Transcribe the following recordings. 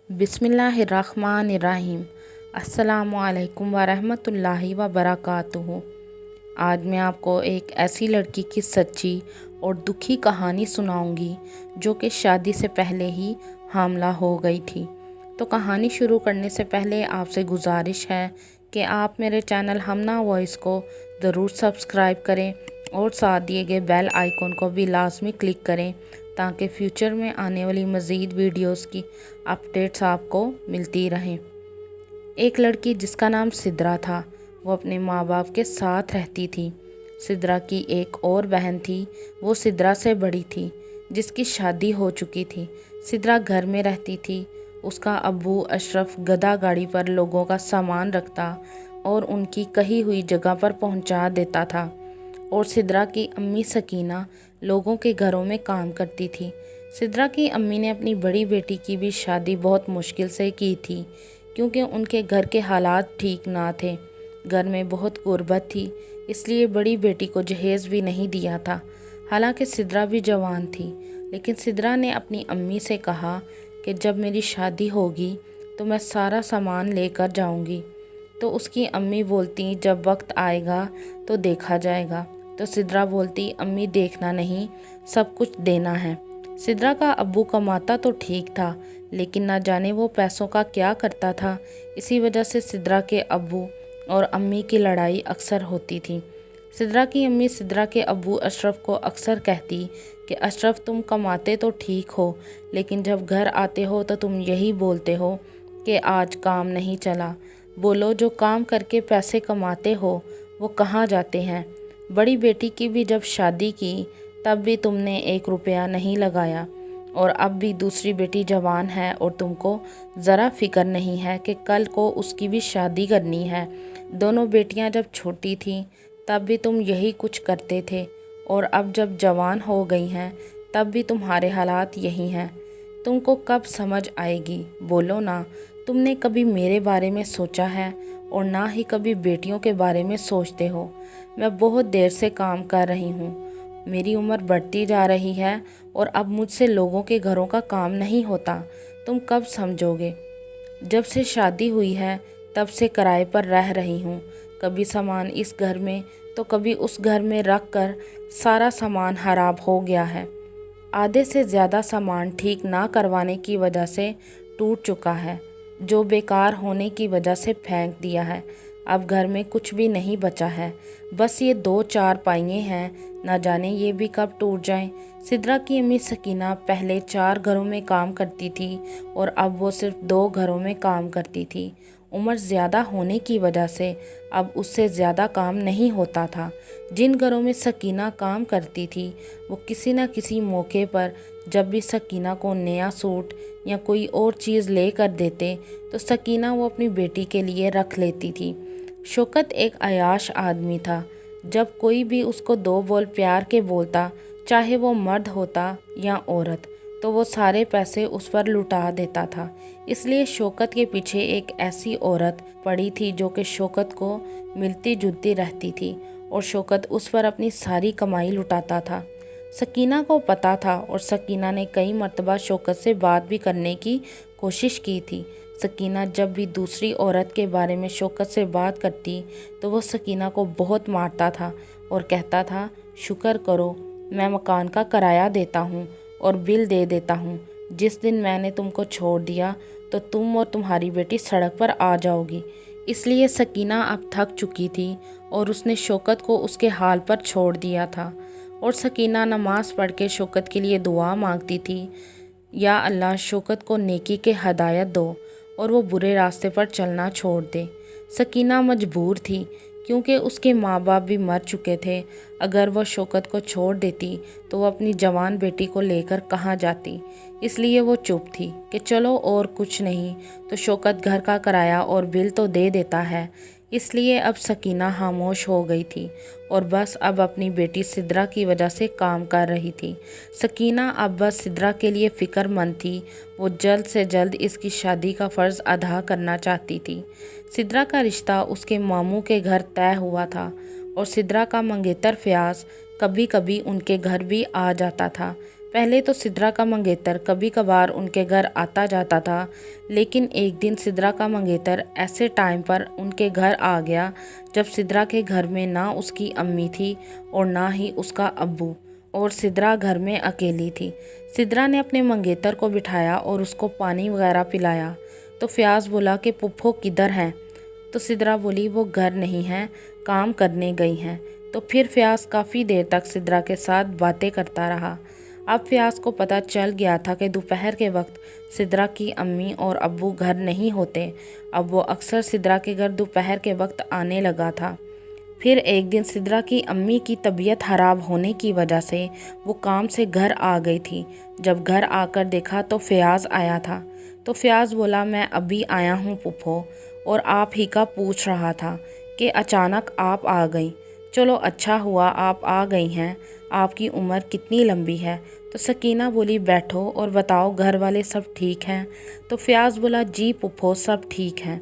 बिस्मिल्लाहिर्रहमानिर्रहीम। अस्सलामुअलैकुम वरहमतुल्लाहि वबरकातुहू। आज मैं आपको एक ऐसी लड़की की सच्ची और दुखी कहानी सुनाऊंगी जो कि शादी से पहले ही हामला हो गई थी। तो कहानी शुरू करने से पहले आपसे गुजारिश है कि आप मेरे चैनल हमना वॉइस को ज़रूर सब्सक्राइब करें और साथ दिए गए बेल आइकन को भी लाजमी क्लिक करें ताकि फ्यूचर में आने वाली मज़ीद वीडियोस की अपडेट्स आपको मिलती रहें। एक लड़की जिसका नाम सिद्रा था, वो अपने माँ बाप के साथ रहती थी। सिद्रा की एक और बहन थी, वो सिद्रा से बड़ी थी, जिसकी शादी हो चुकी थी। सिद्रा घर में रहती थी। उसका अब्बू अशरफ गधा गाड़ी पर लोगों का सामान रखता और उनकी कही हुई जगह पर पहुंचा देता था। और सिद्रा की अम्मी सकीना लोगों के घरों में काम करती थी। सिद्रा की अम्मी ने अपनी बड़ी बेटी की भी शादी बहुत मुश्किल से की थी, क्योंकि उनके घर के हालात ठीक ना थे। घर में बहुत गुर्बत थी, इसलिए बड़ी बेटी को जहेज़ भी नहीं दिया था। हालांकि सिद्रा भी जवान थी, लेकिन सिद्रा ने अपनी अम्मी से कहा कि जब मेरी शादी होगी तो मैं सारा सामान लेकर जाऊंगी। तो उसकी अम्मी बोलती जब वक्त आएगा तो देखा जाएगा। तो सिद्रा बोलती अम्मी देखना नहीं, सब कुछ देना है। सिद्रा का अब्बू कमाता तो ठीक था, लेकिन ना जाने वो पैसों का क्या करता था। इसी वजह से सिद्रा के अब्बू और अम्मी की लड़ाई अक्सर होती थी। सिद्रा की अम्मी सिद्रा के अब्बू अशरफ को अक्सर कहती कि अशरफ तुम कमाते तो ठीक हो, लेकिन जब घर आते हो तो तुम यही बोलते हो कि आज काम नहीं चला। बोलो जो काम करके पैसे कमाते हो वो कहाँ जाते हैं। बड़ी बेटी की भी जब शादी की तब भी तुमने 1 रुपया नहीं लगाया, और अब भी दूसरी बेटी जवान है और तुमको ज़रा फिक्र नहीं है कि कल को उसकी भी शादी करनी है। दोनों बेटियां जब छोटी थीं तब भी तुम यही कुछ करते थे, और अब जब जवान हो गई हैं तब भी तुम्हारे हालात यही हैं। तुमको कब समझ आएगी, बोलो ना। तुमने कभी मेरे बारे में सोचा है और ना ही कभी बेटियों के बारे में सोचते हो। मैं बहुत देर से काम कर रही हूँ, मेरी उम्र बढ़ती जा रही है और अब मुझसे लोगों के घरों का काम नहीं होता। तुम कब समझोगे। जब से शादी हुई है तब से किराए पर रह रही हूँ। कभी सामान इस घर में तो कभी उस घर में रख कर सारा सामान खराब हो गया है। आधे से ज़्यादा सामान ठीक ना करवाने की वजह से टूट चुका है, जो बेकार होने की वजह से फेंक दिया है। अब घर में कुछ भी नहीं बचा है, बस ये 2 चारपाइयाँ हैं, ना जाने ये भी कब टूट जाएं। सिद्रा की अम्मी सकीना पहले 4 घरों में काम करती थी और अब वो सिर्फ 2 घरों में काम करती थी। उम्र ज़्यादा होने की वजह से अब उससे ज़्यादा काम नहीं होता था। जिन घरों में सकीना काम करती थी वो किसी न किसी मौके पर जब भी सकीना को नया सूट या कोई और चीज़ ले कर देते तो सकीना वो अपनी बेटी के लिए रख लेती थी। शौकत एक अयाश आदमी था। जब कोई भी उसको 2 बोल प्यार के बोलता, चाहे वो मर्द होता या औरत, तो वो सारे पैसे उस पर लुटा देता था। इसलिए शौकत के पीछे एक ऐसी औरत पड़ी थी जो कि शौकत को मिलती जुलती रहती थी, और शौकत उस पर अपनी सारी कमाई लुटाता था। सकीना को पता था और सकीना ने कई मर्तबा शौकत से बात भी करने की कोशिश की थी। सकीना जब भी दूसरी औरत के बारे में शौकत से बात करती तो वो सकीना को बहुत मारता था और कहता था, शुक्र करो मैं मकान का किराया देता हूँ और बिल दे देता हूँ। जिस दिन मैंने तुमको छोड़ दिया तो तुम और तुम्हारी बेटी सड़क पर आ जाओगी। इसलिए सकीना अब थक चुकी थी और उसने शौकत को उसके हाल पर छोड़ दिया था। और सकीना नमाज़ पढ़ के शौकत के लिए दुआ मांगती थी, या अल्लाह शौकत को नेकी के हदायत दो और वो बुरे रास्ते पर चलना छोड़ दे। सकीना मजबूर थी, क्योंकि उसके माँ बाप भी मर चुके थे। अगर वह शौकत को छोड़ देती तो वो अपनी जवान बेटी को लेकर कहाँ जाती। इसलिए वो चुप थी कि चलो और कुछ नहीं तो शौकत घर का किराया और बिल तो दे देता है। इसलिए अब सकीना खामोश हो गई थी और बस अब अपनी बेटी सिद्रा की वजह से काम कर रही थी। सकीना अब बस सिद्रा के लिए फ़िक्रमंद थी। वो जल्द से जल्द इसकी शादी का फ़र्ज़ अदा करना चाहती थी। सिद्रा का रिश्ता उसके मामू के घर तय हुआ था और सिद्रा का मंगेतर फ़याज़ कभी कभी उनके घर भी आ जाता था। पहले तो सिद्रा का मंगेतर कभी कभार उनके घर आता जाता था, लेकिन एक दिन सिद्रा का मंगेतर ऐसे टाइम पर उनके घर आ गया जब सिद्रा के घर में ना उसकी अम्मी थी और ना ही उसका अब्बू, और सिद्रा घर में अकेली थी। सिद्रा ने अपने मंगेतर को बिठाया और उसको पानी वगैरह पिलाया। तो फयाज बोला कि पुप्पो किधर हैं? तो सिद्रा बोली वो घर नहीं हैं, काम करने गई हैं। तो फिर फयाज काफ़ी देर तक सिद्रा के साथ बातें करता रहा। अब फयाज को पता चल गया था कि दोपहर के वक्त सिद्रा की अम्मी और अब्बू घर नहीं होते। अब वो अक्सर सिद्रा के घर दोपहर के वक्त आने लगा था। फिर एक दिन सिद्रा की अम्मी की तबीयत ख़राब होने की वजह से वो काम से घर आ गई थी। जब घर आकर देखा तो फयाज आया था। तो फयाज बोला मैं अभी आया हूँ पुप्पो, और आप ही का पूछ रहा था कि अचानक आप आ गई। चलो अच्छा हुआ आप आ गई हैं। आपकी उम्र कितनी लंबी है? तो सकीना बोली बैठो और बताओ घर वाले सब ठीक हैं? तो फयाज बोला जी पुप्पो सब ठीक हैं।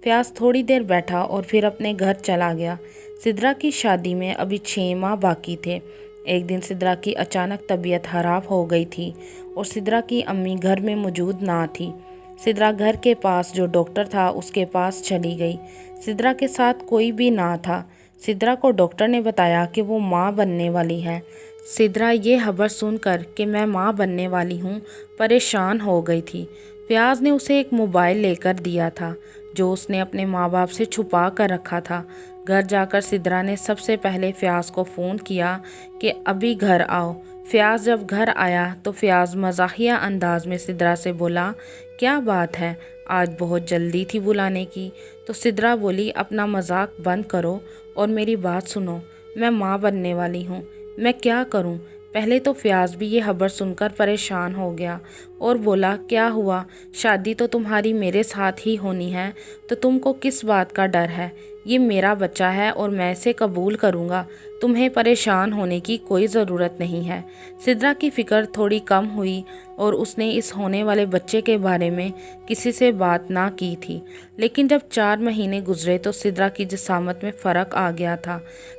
फयाज थोड़ी देर बैठा और फिर अपने घर चला गया। सिद्रा की शादी में अभी 6 माह बाकी थे। एक दिन सिद्रा की अचानक तबीयत ख़राब हो गई थी और सिद्रा की अम्मी घर में मौजूद ना थी। सिद्रा घर के पास जो डॉक्टर था उसके पास चली गई। सिद्रा के साथ कोई भी ना था। सिद्रा को डॉक्टर ने बताया कि वो माँ बनने वाली है। सिद्रा ये खबर सुनकर कि मैं माँ बनने वाली हूँ परेशान हो गई थी। फयाज ने उसे एक मोबाइल लेकर दिया था जो उसने अपने माँ बाप से छुपा कर रखा था। घर जाकर सिद्रा ने सबसे पहले फयाज को फ़ोन किया कि अभी घर आओ। फयाज जब घर आया तो फयाज मज़ाहिया अंदाज में सिद्रा से बोला क्या बात है, आज बहुत जल्दी थी बुलाने की? तो सिद्रा बोली अपना मजाक बंद करो और मेरी बात सुनो, मैं माँ बनने वाली हूँ, मैं क्या करूँ? पहले तो फयाज भी ये खबर सुनकर परेशान हो गया और बोला क्या हुआ, शादी तो तुम्हारी मेरे साथ ही होनी है, तो तुमको किस बात का डर है? ये मेरा बच्चा है और मैं इसे कबूल करूँगा, तुम्हें परेशान होने की कोई ज़रूरत नहीं है। सिद्रा की फ़िक्र थोड़ी कम हुई और उसने इस होने वाले बच्चे के बारे में किसी से बात ना की थी। लेकिन जब 4 महीने गुजरे तो सिद्रा की जिसामत में फ़र्क आ गया था।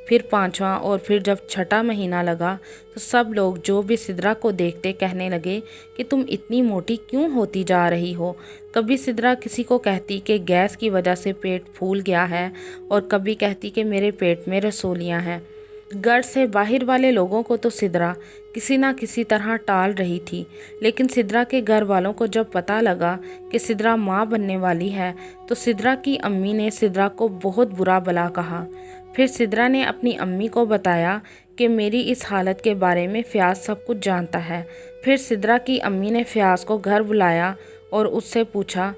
फिर 5वां और फिर जब 6ठा महीना लगा तो सब लोग जो भी सिद्रा को देखते कहने लगे कि तुम इतनी मोटी क्यों होती जा रही हो। कभी सिद्रा किसी को कहती कि गैस की वजह से पेट फूल गया है और कभी कहती कि मेरे पेट में रसोलियाँ हैं। घर से बाहर वाले लोगों को तो सिद्रा किसी ना किसी तरह टाल रही थी, लेकिन सिद्रा के घर वालों को जब पता लगा कि सिद्रा माँ बनने वाली है तो सिद्रा की अम्मी ने सिद्रा को बहुत बुरा भला कहा। फिर सिद्रा ने अपनी अम्मी को बताया कि मेरी इस हालत के बारे में फयाज सब कुछ जानता है। फिर सिद्रा की अम्मी ने फयाज को घर बुलाया और उससे पूछा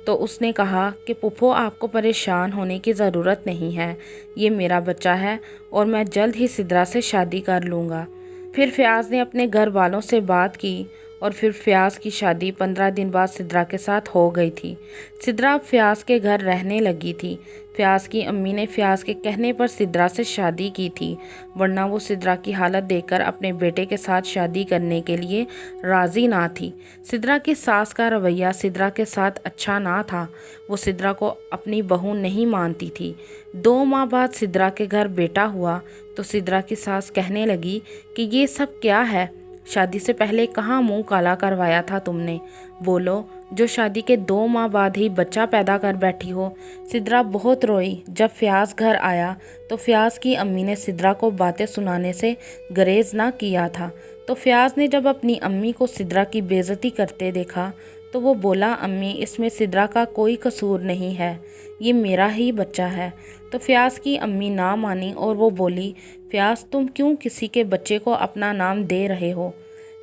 तो उसने कहा कि पुप्पो आपको परेशान होने की ज़रूरत नहीं है, ये मेरा बच्चा है और मैं जल्द ही सिद्रा से शादी कर लूँगा। फिर फयाज ने अपने घर वालों से बात की और फिर फयाज की शादी 15 दिन बाद सिद्रा के साथ हो गई थी। सिद्रा अब फयाज के घर रहने लगी थी। फयाज की अम्मी ने फयाज के कहने पर सिद्रा से शादी की थी, वरना वो सिद्रा की हालत देखकर अपने बेटे के साथ शादी करने के लिए राज़ी ना थी। सिद्रा की सास का रवैया सिद्रा के साथ अच्छा ना था। वो सिद्रा को अपनी बहू नहीं मानती थी। 2 माह बाद सिद्रा के घर बेटा हुआ तो सिद्रा की सास कहने लगी कि ये सब क्या है, शादी से पहले कहाँ मुंह काला करवाया था तुमने? बोलो, जो शादी के 2 माह बाद ही बच्चा पैदा कर बैठी हो। सिद्रा बहुत रोई। जब फयाज घर आया तो फयाज की अम्मी ने सिद्रा को बातें सुनाने से गुरेज ना किया था। तो फयाज ने जब अपनी अम्मी को सिद्रा की बेइज्जती करते देखा तो वो बोला अम्मी इसमें सिद्रा का कोई कसूर नहीं है, ये मेरा ही बच्चा है। तो फयाज की अम्मी ना मानी और वो बोली फयाज तुम क्यों किसी के बच्चे को अपना नाम दे रहे हो?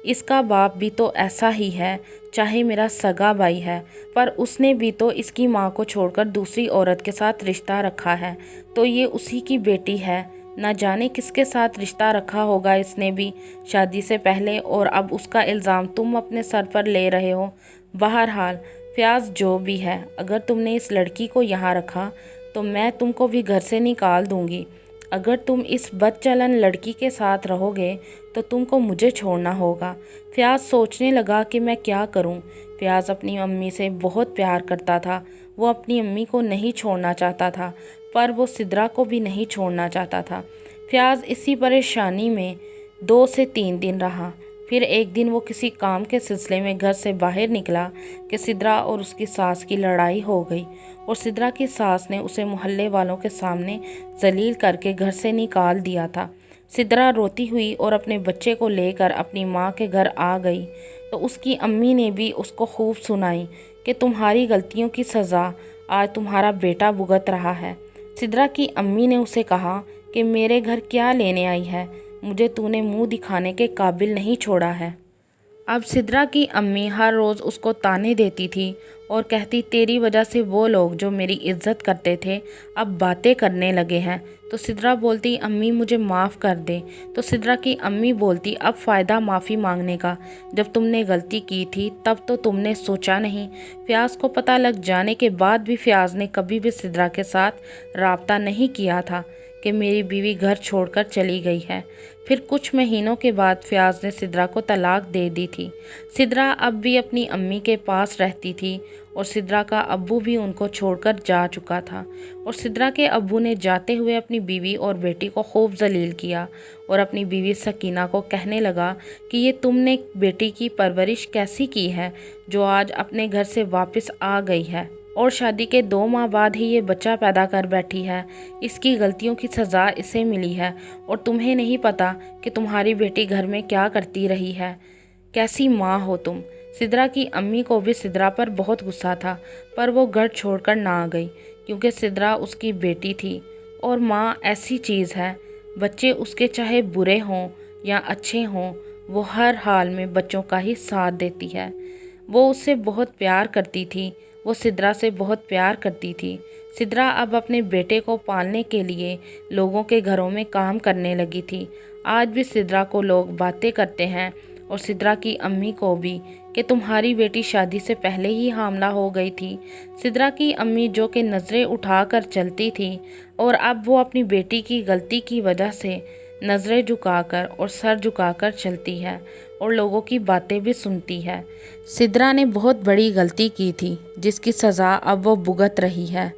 इसका बाप भी तो ऐसा ही है, चाहे मेरा सगा भाई है, पर उसने भी तो इसकी माँ को छोड़कर दूसरी औरत के साथ रिश्ता रखा है, तो ये उसी की बेटी है। न जाने किसके साथ रिश्ता रखा होगा इसने भी शादी से पहले, और अब उसका इल्ज़ाम तुम अपने सर पर ले रहे हो। बहरहाल फयाज जो भी है, अगर तुमने इस लड़की को यहाँ रखा तो मैं तुमको भी घर से निकाल दूँगी। अगर तुम इस बदचलन लड़की के साथ रहोगे तो तुमको मुझे छोड़ना होगा। फयाज सोचने लगा कि मैं क्या करूं। फयाज अपनी अम्मी से बहुत प्यार करता था। वो अपनी अम्मी को नहीं छोड़ना चाहता था, पर वो सिद्रा को भी नहीं छोड़ना चाहता था। फयाज इसी परेशानी में 2 से 3 दिन रहा। پھر ایک دن وہ کسی کام کے سلسلے میں گھر سے باہر نکلا کہ سدرا اور اس کی ساس کی لڑائی ہو گئی اور سدرا کی ساس نے اسے محلے والوں کے سامنے ذلیل کر کے گھر سے نکال دیا تھا۔ سدرا روتی ہوئی اور اپنے بچے کو لے کر اپنی ماں کے گھر آ گئی تو اس کی امی نے بھی اس کو خوب سنائی کہ تمہاری غلطیوں کی سزا آج تمہارا بیٹا بھگت رہا ہے۔ سدرا کی امی نے اسے کہا کہ میرے گھر کیا لینے آئی ہے، مجھے تو نے منہ دکھانے کے قابل نہیں چھوڑا ہے۔ اب سدرا کی امی ہر روز اس کو طعنے دیتی تھی اور کہتی تیری وجہ سے وہ لوگ جو میری عزت کرتے تھے اب باتیں کرنے لگے ہیں۔ تو سدرا بولتی امی مجھے معاف کر دے۔ تو سدرا کی امی بولتی اب فائدہ معافی مانگنے کا، جب تم نے غلطی کی تھی تب تو تم نے سوچا نہیں۔ فیاض کو پتہ لگ جانے کے بعد بھی فیاض نے کبھی بھی سدرا کے ساتھ رابطہ نہیں کیا تھا کہ میری بیوی گھر چھوڑ کر چلی گئی ہے۔ پھر کچھ مہینوں کے بعد فیاض نے سدرا کو طلاق دے دی تھی۔ سدرا اب بھی اپنی امی کے پاس رہتی تھی اور سدرا کا ابو بھی ان کو چھوڑ کر جا چکا تھا، اور سدرا کے ابو نے جاتے ہوئے اپنی بیوی اور بیٹی کو خوب ذلیل کیا اور اپنی بیوی سکینہ کو کہنے لگا کہ یہ تم نے بیٹی کی پرورش کیسی کی ہے جو آج اپنے گھر سے واپس آ گئی ہے اور شادی کے 2 ماہ بعد ہی یہ بچہ پیدا کر بیٹھی ہے، اس کی غلطیوں کی سزا اسے ملی ہے اور تمہیں نہیں پتہ کہ تمہاری بیٹی گھر میں کیا کرتی رہی ہے، کیسی ماں ہو تم۔ سدرا کی امی کو بھی سدرا پر بہت غصہ تھا، پر وہ گھر چھوڑ کر نہ گئی کیونکہ سدرا اس کی بیٹی تھی اور ماں ایسی چیز ہے، بچے اس کے چاہے برے ہوں یا اچھے ہوں وہ ہر حال میں بچوں کا ہی ساتھ دیتی ہے۔ وہ اس سے بہت پیار کرتی تھی، وہ سدرا سے بہت پیار کرتی تھی۔ سدرا اب اپنے بیٹے کو پالنے کے لیے لوگوں کے گھروں میں کام کرنے لگی تھی۔ آج بھی سدرا کو لوگ باتیں کرتے ہیں اور سدرا کی امی کو بھی کہ تمہاری بیٹی شادی سے پہلے ہی حاملہ ہو گئی تھی۔ سدرا کی امی جو کہ نظریں اٹھا کر چلتی تھی اور اب وہ اپنی بیٹی کی غلطی کی وجہ سے نظریں جھکا کر اور سر جھکا کر چلتی ہے اور لوگوں کی باتیں بھی سنتی ہے۔ سدرا نے بہت بڑی غلطی کی تھی جس کی سزا اب وہ بھگت رہی ہے۔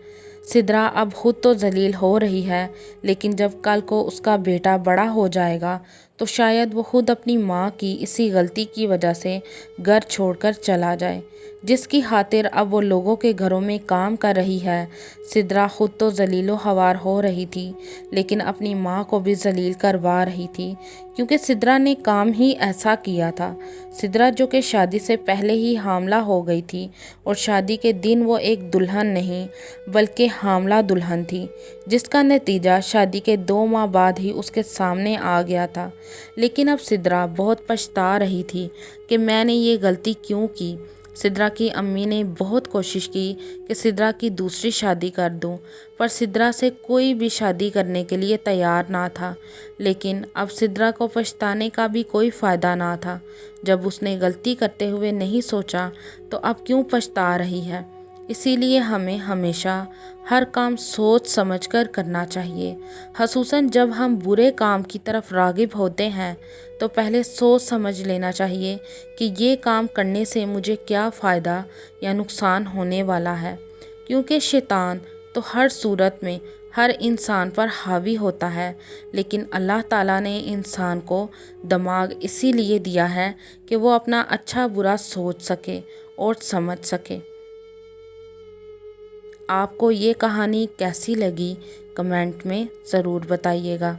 سدرا اب خود تو ذلیل ہو رہی ہے، لیکن جب کل کو اس کا بیٹا بڑا ہو جائے گا تو شاید وہ خود اپنی ماں کی اسی غلطی کی وجہ سے گھر چھوڑ کر چلا جائے، جس کی خاطر اب وہ لوگوں کے گھروں میں کام کر رہی ہے۔ سدرا خود تو ذلیل و خوار ہو رہی تھی لیکن اپنی ماں کو بھی ذلیل کروا رہی تھی، کیونکہ سدرا نے کام ہی ایسا کیا تھا۔ سدرا جو کہ شادی سے پہلے ہی حاملہ ہو گئی تھی اور شادی کے دن وہ ایک دلہن نہیں بلکہ حاملہ دلہن تھی، جس کا نتیجہ شادی کے 2 ماہ بعد ہی اس کے سامنے آ گیا تھا۔ لیکن اب سدرا بہت پچھتا رہی تھی کہ میں نے یہ غلطی کیوں کی۔ سدرا کی امی نے بہت کوشش کی کہ سدرا کی دوسری شادی کر دوں، پر سدرا سے کوئی بھی شادی کرنے کے لیے تیار نہ تھا۔ لیکن اب سدرا کو پچھتانے کا بھی کوئی فائدہ نہ تھا۔ جب اس نے غلطی کرتے ہوئے نہیں سوچا تو اب کیوں پچھتا رہی ہے؟ اسی لیے ہمیں ہمیشہ ہر کام سوچ سمجھ کر کرنا چاہیے، خصوصاً جب ہم برے کام کی طرف راغب ہوتے ہیں تو پہلے سوچ سمجھ لینا چاہیے کہ یہ کام کرنے سے مجھے کیا فائدہ یا نقصان ہونے والا ہے، کیونکہ شیطان تو ہر صورت میں ہر انسان پر حاوی ہوتا ہے، لیکن اللہ تعالیٰ نے انسان کو دماغ اسی لیے دیا ہے کہ وہ اپنا اچھا برا سوچ سکے اور سمجھ سکے۔ آپ کو یہ کہانی کیسی لگی کمنٹ میں ضرور بتائیے گا۔